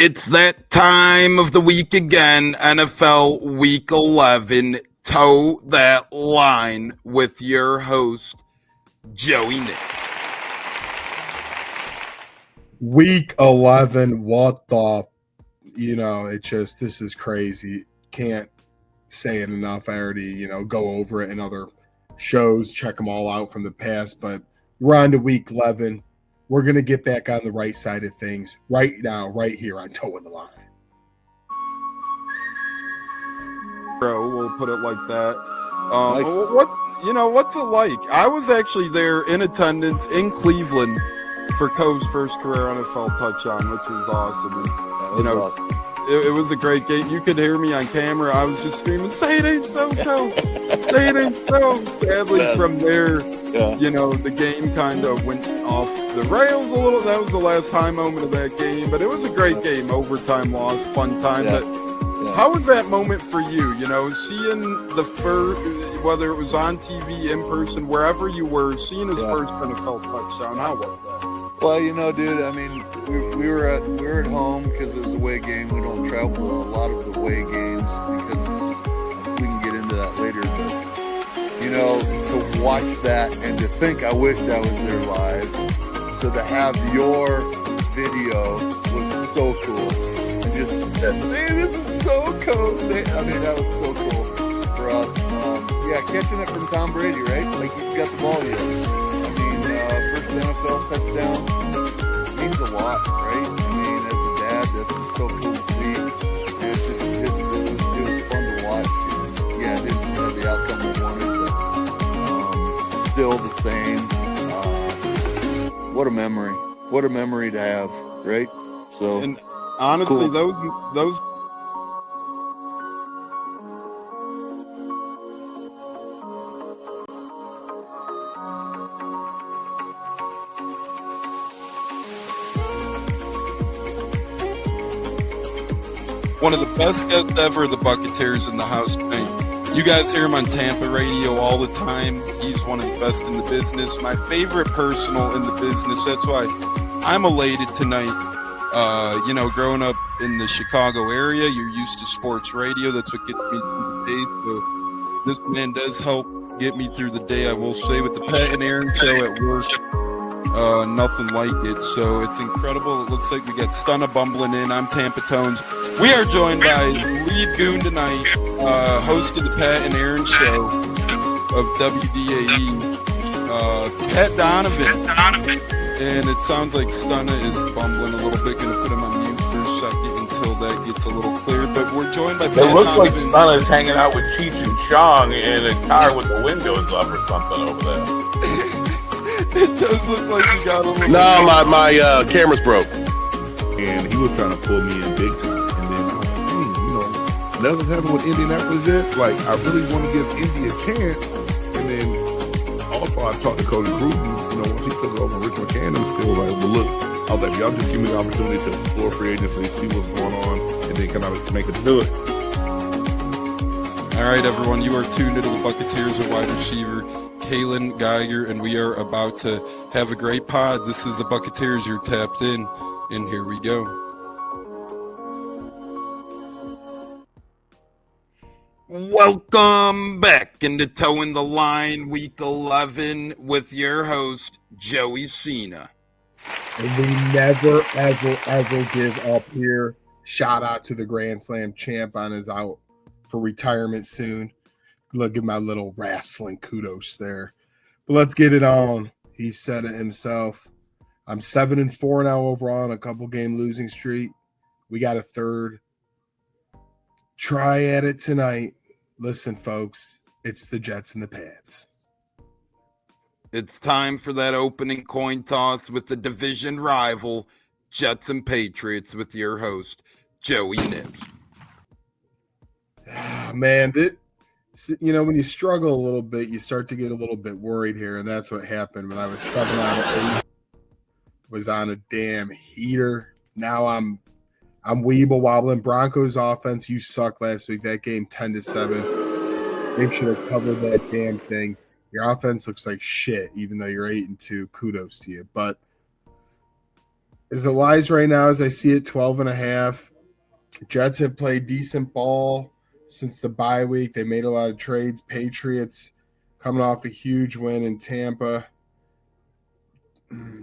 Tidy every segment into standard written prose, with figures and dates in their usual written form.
It's that time of the week again, NFL Week 11. Toe that line with your host, Joey Nick. Week 11, what the, this is crazy. Can't say it enough. I already, go over it in other shows, check them all out from the past, but we're on to week 11. We're going to get back on the right side of things right now, right here on Toe in the Line. Bro, we'll put it like that. Nice. What's it like? I was actually there in attendance in Cleveland for Cove's first career NFL touchdown, which was awesome. And, Awesome. It was a great game. You could hear me on camera. I was just screaming, "Say it ain't so, Toe! Say it ain't so!" Sadly, from there, the game kind of went off the rails a little. That was the last high moment of that game, but it was a great game. Overtime loss, fun time. But how was that moment for you? Seeing the first, whether it was on TV, in person, wherever you were, seeing his first NFL touchdown. How was that? Well, dude, I mean, we were at home because it was a away game. We don't travel to a lot of the away games because we can get into that later. But, to watch that and to think I wished I was there live. So to have your video was so cool. And just said, "Man, this is so cool." I mean, that was so cool for us. Catching it from Tom Brady, right? Like, he's got the ball yet. I mean, first NFL touchdown means a lot, right? I mean, as a dad, that's so cool to see. And it was fun to watch. Yeah, it didn't have the outcome we wanted, but still the same. What a memory! What a memory to have, right? So, and honestly, cool. those. One of the best guests ever, the Buccateers in the house tonight. You guys hear him on Tampa radio all the time. He's one of the best in the business. My favorite personal in the business. That's why I'm elated tonight. Growing up in the Chicago area, you're used to sports radio. That's what gets me through the day. So this man does help get me through the day, I will say, with the Pat and Aaron show at work. Nothing like it. So it's incredible. It looks like we got Stunna bumbling in. I'm Tampa Tones. We are joined by lead goon tonight, host of the Pat and Aaron show of WDAE, Pat Donovan. And it sounds like Stunna is bumbling a little bit. Going to put him on mute for a second until that gets a little clear. But we're joined by Pat Donovan. It looks like Stunna's hanging out with Cheech and Chong in a car with the windows up or something over there. It does look like you got a little... No, my camera's broke. And he was trying to pull me in big time. And then I was like, nothing's happened with Indianapolis yet. Like, I really want to give Indy a chance. And then also I talked to Cody Gruden, once he took over Rich McCann, and still like, well, look, I was like, y'all just give me the opportunity to explore free agency, see what's going on, and then can I make it do it. All right, everyone, you are tuned into the Buccateers of wide receiver Kalen Geiger, and we are about to have a great pod. This is the Buccateers. You're tapped in, and here we go. Welcome back into Toe in the Line, Week 11, with your host, Joey Cena. And we never, ever, ever give up here. Shout out to the Grand Slam champ on his out for retirement soon. Look at my little wrestling kudos there. But let's get it on. He said it himself. I'm 7-4 now overall on a couple game losing streak. We got a third try at it tonight. Listen, folks, it's the Jets and the Pats. It's time for that opening coin toss with the division rival, Jets and Patriots, with your host, Joey Nips. Man, when you struggle a little bit, you start to get a little bit worried here, and that's what happened when I was 7 out of 8. Was on a damn heater. Now I'm weeble wobbling. Broncos offense, you suck last week. That game 10-7. They should have covered that damn thing. Your offense looks like shit, even though you're 8-2. Kudos to you. But As it lies right now, as I see it, 12.5. Jets have played decent ball since the bye week. They made a lot of trades. Patriots coming off a huge win in Tampa.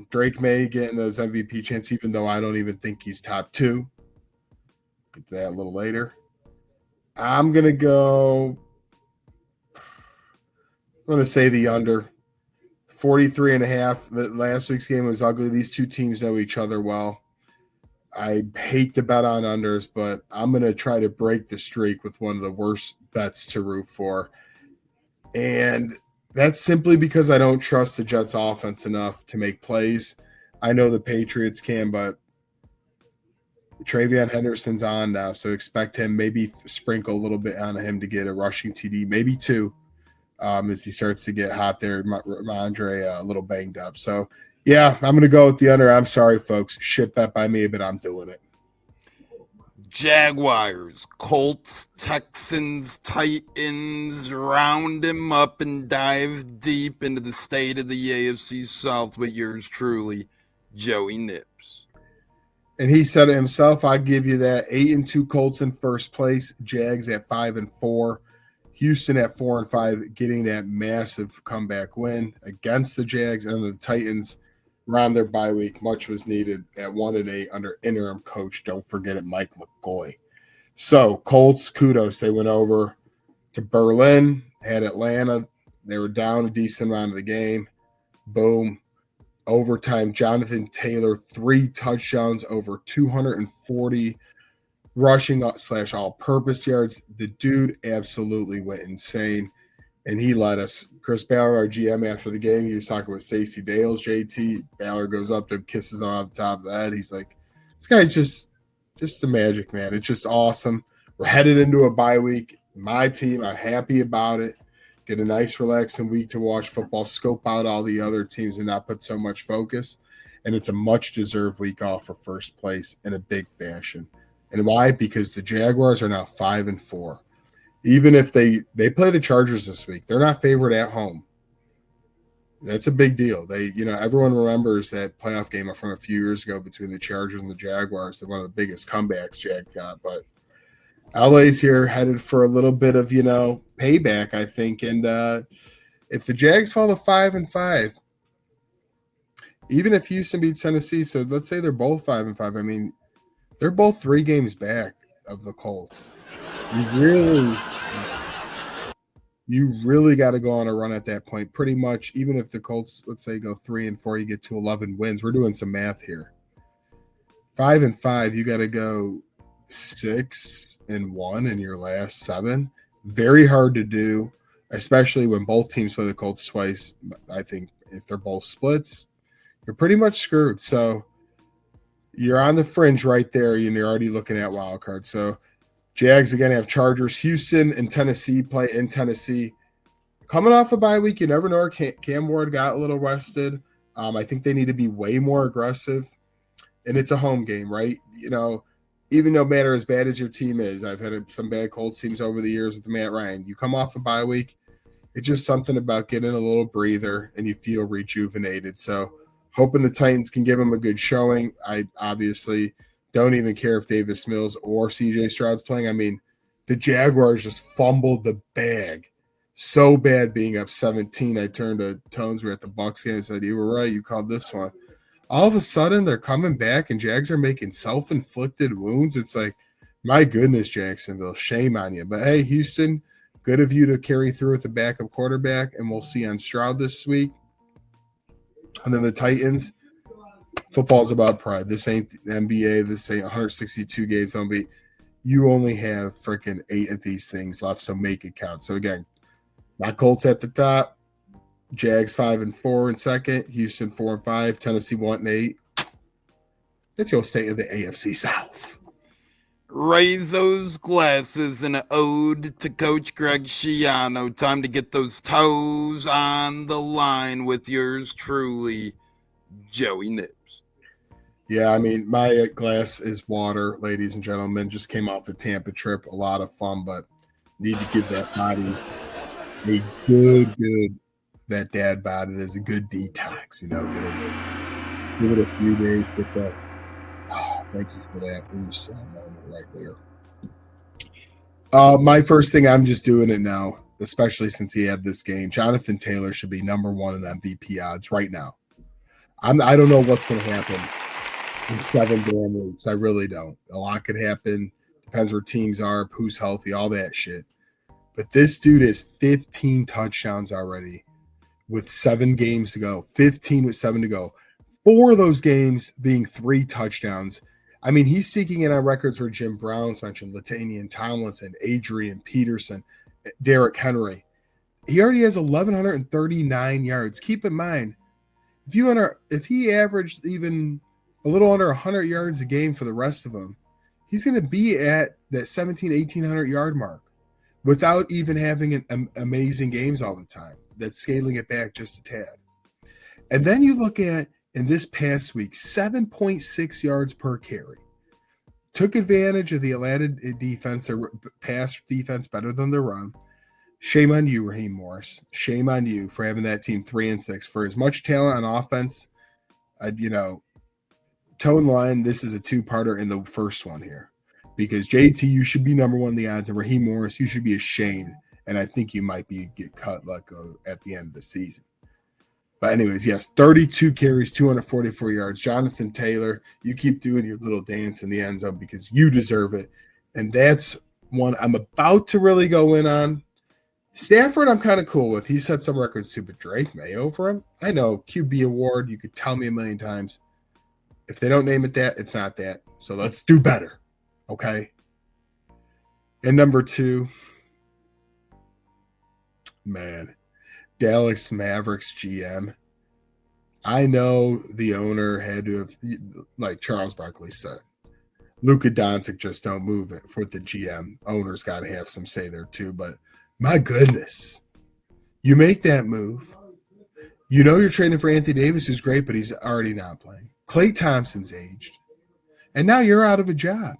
Drake May getting those MVP chance, even though I don't even think he's top 2. Get to that a little later. I'm going to say the under. 43.5. The last week's game was ugly. These two teams know each other well. I hate to bet on unders, but I'm going to try to break the streak with one of the worst bets to root for. And that's simply because I don't trust the Jets offense enough to make plays. I know the Patriots can, but Travion Henderson's on now, so expect him, maybe sprinkle a little bit on him to get a rushing TD, maybe 2, as he starts to get hot there. Ramondre a little banged up. So, yeah, I'm going to go with the under. I'm sorry, folks. Shit bet by me, but I'm doing it. Jaguars, Colts, Texans, Titans, round him up and dive deep into the state of the AFC South with yours truly, Joey Nips. And he said it himself. I give you that. 8-2 Colts in first place. Jags at 5-4. Houston at 4-5, getting that massive comeback win against the Jags, and the Titans around their bye week. Much was needed at 1-8 under interim coach. Don't forget it, Mike McCoy. So Colts, kudos. They went over to Berlin, had Atlanta. They were down a decent amount of the game. Boom. Overtime, Jonathan Taylor, 3 touchdowns, over 240 rushing / all-purpose yards. The dude absolutely went insane, and he led us. Chris Ballard, our GM, after the game, he was talking with Stacey Dales, JT. Ballard goes up to him, kisses him on top of the head. He's like, this guy's just the magic, man. It's just awesome. We're headed into a bye week. My team, I'm happy about it. Get a nice, relaxing week to watch football, scope out all the other teams and not put so much focus. And it's a much-deserved week off for first place in a big fashion. And why? Because the Jaguars are now 5-4. Even if they play the Chargers this week, they're not favored at home. That's a big deal. Everyone remembers that playoff game from a few years ago between the Chargers and the Jaguars. They're one of the biggest comebacks Jags got. But LA's here headed for a little bit of, payback, I think. And if the Jags fall to 5-5, even if Houston beats Tennessee, so let's say they're both 5-5, I mean, they're both 3 games back of the Colts. You really got to go on a run at that point. Pretty much, even if the Colts, let's say, go 3-4, you get to 11 wins. We're doing some math here. 5-5, you got to go 6-1 in your last 7. Very hard to do, especially when both teams play the Colts twice. I think if they're both splits, you're pretty much screwed. So you're on the fringe right there, and you're already looking at wild cards. So Jags again have Chargers, Houston, and Tennessee play in Tennessee. Coming off a bye week, you never know. Cam Ward got a little rested. I think they need to be way more aggressive, and it's a home game, right? Even no matter as bad as your team is, I've had some bad Colts teams over the years with Matt Ryan. You come off a bye week, it's just something about getting a little breather, and you feel rejuvenated. So hoping the Titans can give them a good showing. I obviously don't even care if Davis Mills or CJ Stroud's playing. I mean, the Jaguars just fumbled the bag so bad being up 17. I turned to Tones. We were at the Bucs game and said, you were right. You called this one. All of a sudden, they're coming back, and Jags are making self-inflicted wounds. It's like, my goodness, Jacksonville, shame on you. But, hey, Houston, good of you to carry through with the backup quarterback, and we'll see on Stroud this week. And then the Titans, football's about pride. This ain't the NBA. This ain't 162 games. You only have freaking 8 of these things left, so make it count. So, again, my Colts at the top. Jags 5-4 in second, Houston 4-5, Tennessee 1-8. That's your state of the AFC South. Raise those glasses in an ode to Coach Gregg Schiano. Time to get those toes on the line with yours truly, Joey Nips. Yeah, I mean, my glass is water, ladies and gentlemen. Just came off a Tampa trip. A lot of fun, but need to give that body a good that dad bod. It is a good detox, give it a few days, get Thank you for that. Ooh, sad moment right there. My first thing, I'm just doing it now, especially since he had this game. Jonathan Taylor should be number one in MVP odds right now. I don't know what's going to happen in 7 damn weeks. I really don't. A lot could happen. Depends where teams are, who's healthy, all that shit. But this dude has 15 touchdowns already with 7 games to go. 15 with 7 to go. 4 of those games being 3 touchdowns. I mean, he's seeking in on records where Jim Brown's mentioned, Latainian Tomlinson, Adrian Peterson, Derrick Henry. He already has 1,139 yards. Keep in mind, if he averaged even a little under 100 yards a game for the rest of them, he's going to be at that 1,800 yard mark without even having amazing games all the time. That's scaling it back just a tad. And then you look at, in this past week, 7.6 yards per carry. Took advantage of the Atlanta defense, their pass defense better than the run. Shame on you, Raheem Morris. Shame on you for having that team 3-6. For as much talent on offense, tone line, this is a 2-parter in the first one here. Because JT, you should be number 1 in the odds, and Raheem Morris, you should be ashamed. And I think you might get cut at the end of the season. But anyways, yes, 32 carries, 244 yards. Jonathan Taylor, you keep doing your little dance in the end zone because you deserve it. And that's one I'm about to really go in on. Stafford, I'm kind of cool with. He set some records too, but Drake May over him. I know, QB award, you could tell me a million times. If they don't name it that, it's not that. So let's do better, okay? And number 2, man, Dallas Mavericks GM. I know the owner had to have, like Charles Barkley said, Luka Doncic just don't move it for the GM. Owner's got to have some say there too. But my goodness, you make that move. You know you're trading for Anthony Davis, who's great, but he's already not playing. Klay Thompson's aged. And now you're out of a job.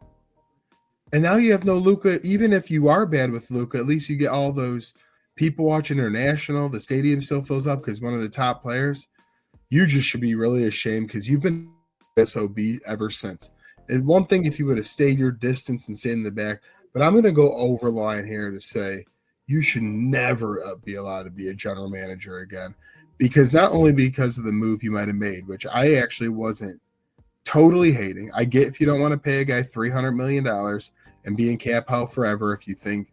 And now you have no Luka. Even if you are bad with Luka, at least you get all those people watching international. The stadium still fills up because one of the top players. You just should be really ashamed because you've been SOB ever since. And one thing if you would have stayed your distance and stayed in the back, but I'm going to go over line here to say you should never be allowed to be a general manager again. Because not only because of the move you might have made, which I actually wasn't totally hating. I get if you don't want to pay a guy $300 million and be in cap hell forever if you think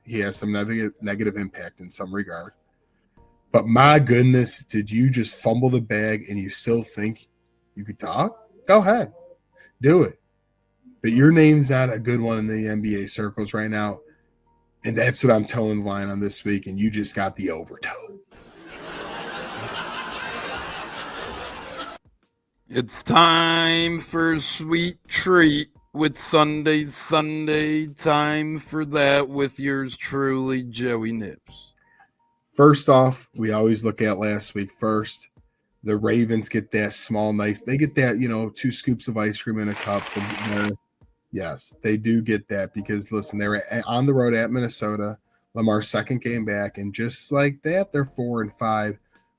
he has some negative impact in some regard. But my goodness, did you just fumble the bag and you still think you could talk? Go ahead. Do it. But your name's not a good one in the NBA circles right now. And that's what I'm towing the line on this week. And you just got the overtow. It's time for a sweet treat with Sunday. Time for that with yours truly, Joey Nips. First off, we always look at last week first. The Ravens get that small, nice. They get that, 2 scoops of ice cream in a cup from there. Yes, they do get that because, listen, they were on the road at Minnesota. Lamar's second game back, and just like that, they're 4-5.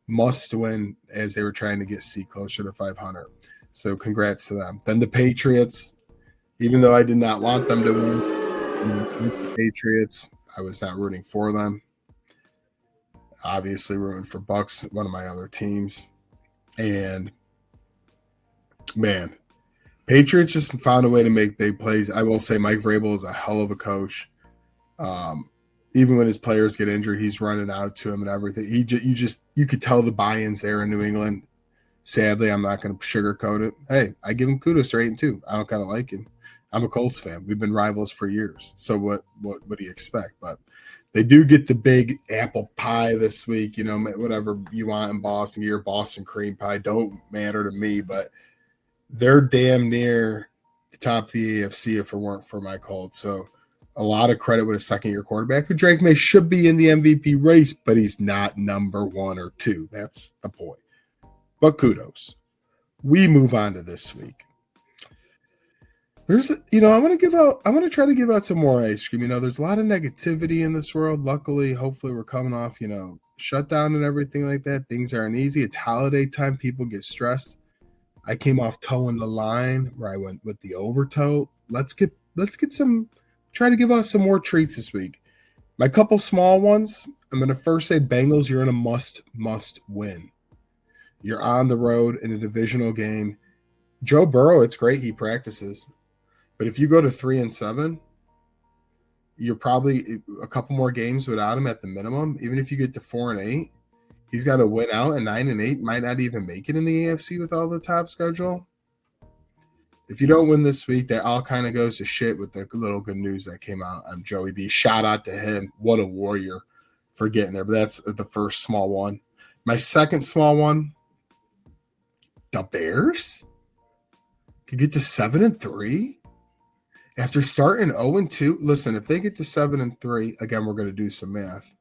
Must win as they were trying to get C closer to 500. So congrats to them. Then the Patriots, even though I did not want them to win, the Patriots, I was not rooting for them. Obviously rooting for Bucs, one of my other teams. And, man, Patriots just found a way to make big plays. I will say Mike Vrabel is a hell of a coach. Even when his players get injured, he's running out to him and everything. You could tell the buy-ins there in New England. Sadly, I'm not going to sugarcoat it. Hey, I give him kudos for 8-2. I don't kind of like him. I'm a Colts fan. We've been rivals for years. So what do you expect? But they do get the big apple pie this week. Whatever you want in Boston, your Boston cream pie don't matter to me. But they're damn near the top of the AFC if it weren't for my Colts. So a lot of credit with a second-year quarterback who Drake May should be in the MVP race, but he's not number 1 or 2. That's the point. But kudos. We move on to this week. I'm going to try to give out some more ice cream. There's a lot of negativity in this world. Luckily, hopefully we're coming off, shutdown and everything like that. Things aren't easy. It's holiday time. People get stressed. I came off toeing the line where I went with the over toe. Let's get some, try to give us some more treats this week. My couple small ones, I'm going to first say Bengals, you're in a must win. You're on the road in a divisional game. Joe Burrow, it's great he practices. But if you go to 3-7, you're probably a couple more games without him at the minimum. Even if you get to 4-8, he's got to win out, and 9-8 might not even make it in the AFC with all the top schedule. If you don't win this week, that all kind of goes to shit with the little good news that came out on Joey B. Shout out to him. What a warrior for getting there. But that's the first small one. My second small one, the Bears could get to 7-3 after starting 0-2. Listen, if they get to 7-3, again, we're going to do some math.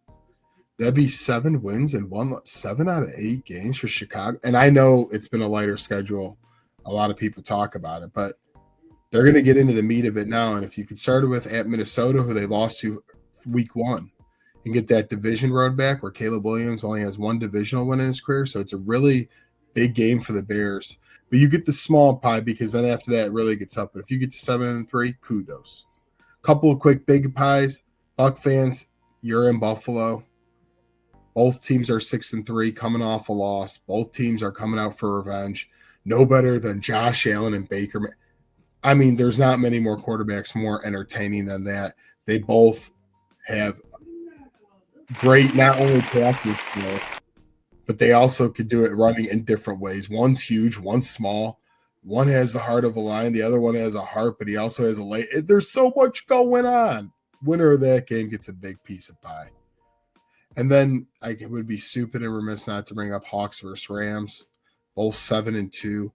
That'd be 7 wins and 7 out of 8 games for Chicago. And I know it's been a lighter schedule. A lot of people talk about it, but they're going to get into the meat of it now. And if you could start with at Minnesota, who they lost to week 1, and get that division road back where Caleb Williams only has 1 divisional win in his career. So it's a really big game for the Bears. But you get the small pie because then after that it really gets up. But if you get to 7-3, kudos. Couple of quick big pies. Buck fans, you're in Buffalo. Both teams are 6-3, coming off a loss. Both teams are coming out for revenge. No better than Josh Allen and Baker. I mean, there's not many more quarterbacks more entertaining than that. They both have great, not only passing skill, but they also could do it running in different ways. One's huge, one's small. One has the heart of a lion. The other one has a heart, but he also has a leg. There's so much going on. Winner of that game gets a big piece of pie. And then I would be stupid and remiss not to bring up Hawks versus Rams. Both 7-2.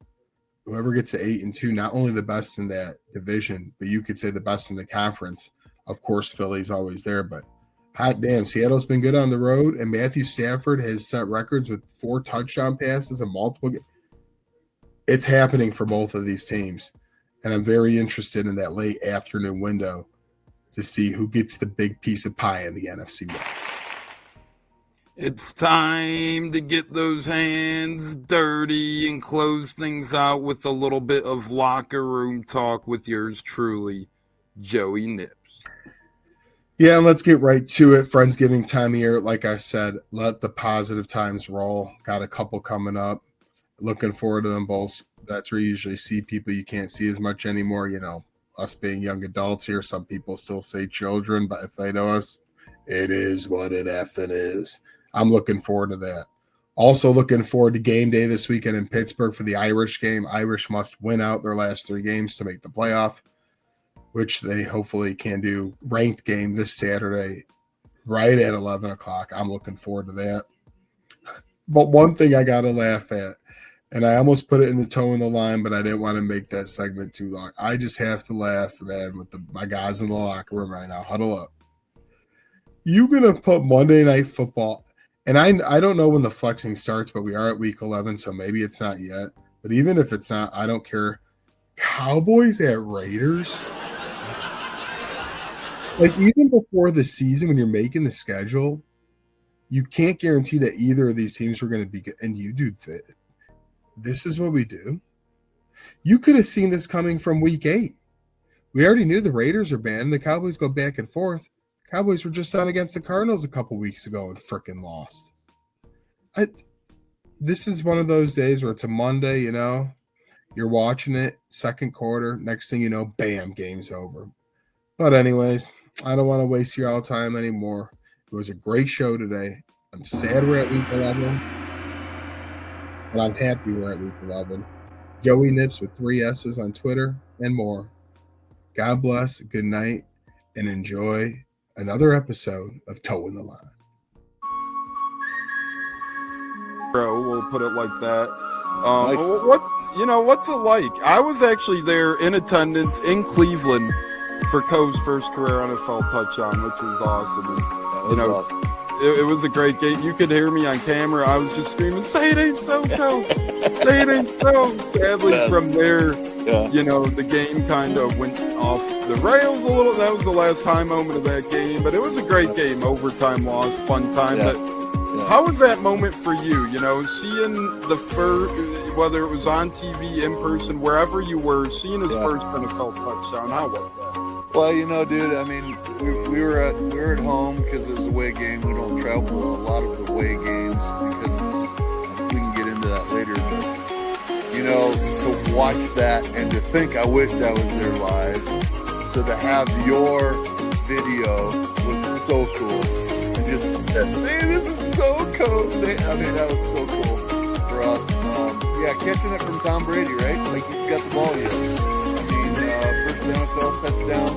Whoever gets to 8-2, not only the best in that division, but you could say the best in the conference. Of course, Philly's always there, but hot damn, Seattle's been good on the road, and Matthew Stafford has set records with 4 touchdown passes and multiple. It's happening for both of these teams, and I'm very interested in that late afternoon window to see who gets the big piece of pie in the NFC West. It's time to get those hands dirty and close things out with a little bit of locker room talk with yours truly, Joey Nips. Yeah, and let's get right to it. Friendsgiving time of year. Like I said, let the positive times roll. Got a couple coming up. Looking forward to them both. That's where you usually see people you can't see as much anymore. You know, us being young adults here, some people still say children, but if they know us, it is what it effing is. I'm looking forward to that. Also looking forward to game day this weekend in Pittsburgh for the Irish game. Irish must win out their last 3 games to make the playoff, which they hopefully can do. Ranked game this Saturday right at 11 o'clock. I'm looking forward to that. But one thing I got to laugh at, and I almost put it in the toe in the line, but I didn't want to make that segment too long. I just have to laugh, man, with my guys in the locker room right now. Huddle up. You going to put Monday Night Football – and I don't know when the flexing starts, but we are at week 11, so maybe it's not yet. But even if it's not, I don't care. Cowboys at Raiders? Like, even before the season, when you're making the schedule, you can't guarantee that either of these teams were going to be good. And you do fit. This is what we do. You could have seen this coming from week 8. We already knew the Raiders are bad, and the Cowboys go back and forth. Cowboys were just on against the Cardinals a couple weeks ago and freaking lost. This is one of those days where it's a Monday, you know. You're watching it, second quarter. Next thing you know, bam, game's over. But anyways, I don't want to waste your all time anymore. It was a great show today. I'm sad we're at week 11. But I'm happy we're at week 11. Joey Nips with 3 S's on Twitter and more. God bless, good night, and enjoy another episode of Toe in the Line. Bro, we'll put it like that. Nice. What's it like? I was actually there in attendance in Cleveland for Coe's first career NFL touchdown, which was awesome. And, Awesome. It was a great game. You could hear me on camera. I was just screaming, "Say it ain't so, Coe! Say it ain't so!" Sadly, from there, the game kind of went off the rails a little. That was the last high moment of that game, but it was a great game. Overtime loss, fun time. But how was that moment for you? Seeing the first, whether it was on TV, in person, wherever you were, seeing his first NFL touchdown? How was that? Well, you know, dude, I mean, we were at home because it was a away game. We don't travel to a lot of the away games because we can get into that later. But, you know, to watch that and to think I wished I was there live. So to have your video was so cool. And just, man, this is so cool. I mean, that was so cool for us. Yeah, catching it from Tom Brady, right? Like he's got the ball yet. I mean, first NFL touchdown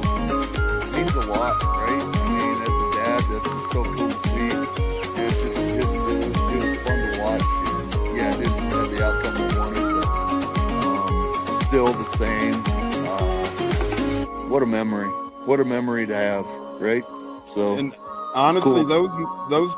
means a lot, right? I mean, as a dad, that's so cool to see. And it's just, it was fun to watch. And yeah, it didn't have the outcome we wanted, but still the same. What a memory! What a memory to have, right? So, and honestly, cool. those.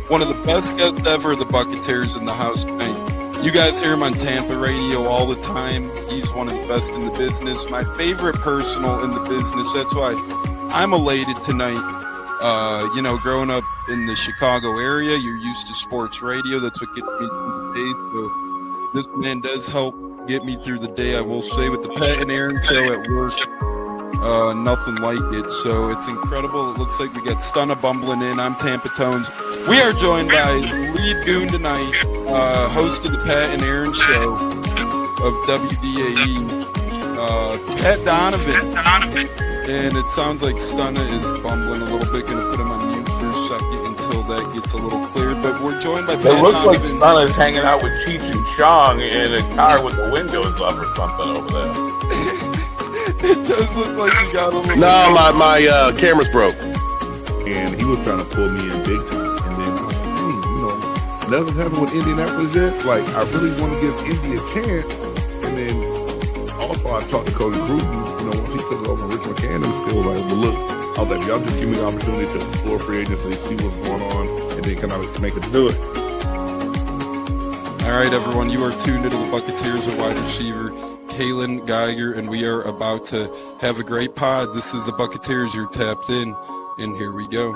One of the best guests ever, the Buccateers in the house tonight. You guys hear him on Tampa radio all the time. He's one of the best in the business. My favorite personal in the business. That's why I'm elated tonight. You know, growing up in the Chicago area, you're used to sports radio. That's what gets me through the day. So this man does help get me through the day, I will say, with the Pat and Aaron show at work. Nothing like it. So it's incredible. It looks like we got Stunna bumbling in. I'm Tampa Tones. We are joined by lead goon tonight, host of the Pat and Aaron show of WDAE, Pat Donovan. And it sounds like Stunna is bumbling a little bit. Going to put him on mute for a second until that gets a little cleared. But we're joined by Pat It looks like Donovan. Stunna's hanging out with Cheech and Chong in a car with the windows up or something over there. It does look like he got a little. No, my camera's broke. And he was trying to pull me in big time. And then I was like, hey, you know, nothing's happened with Indianapolis yet. Like, I really want to give Indy a chance. And then also I talked to Cody Gruden, you know, once he took over Rich McCann, and still like, well, look, I was like, y'all just give me the opportunity to explore free agency, see what's going on, and then can I make us do it. All right, everyone, you are tuned into the Buccateers of wide receiver Kalen Geiger, and we are about to have a great pod. This is the Buccateers. You're tapped in, and here we go.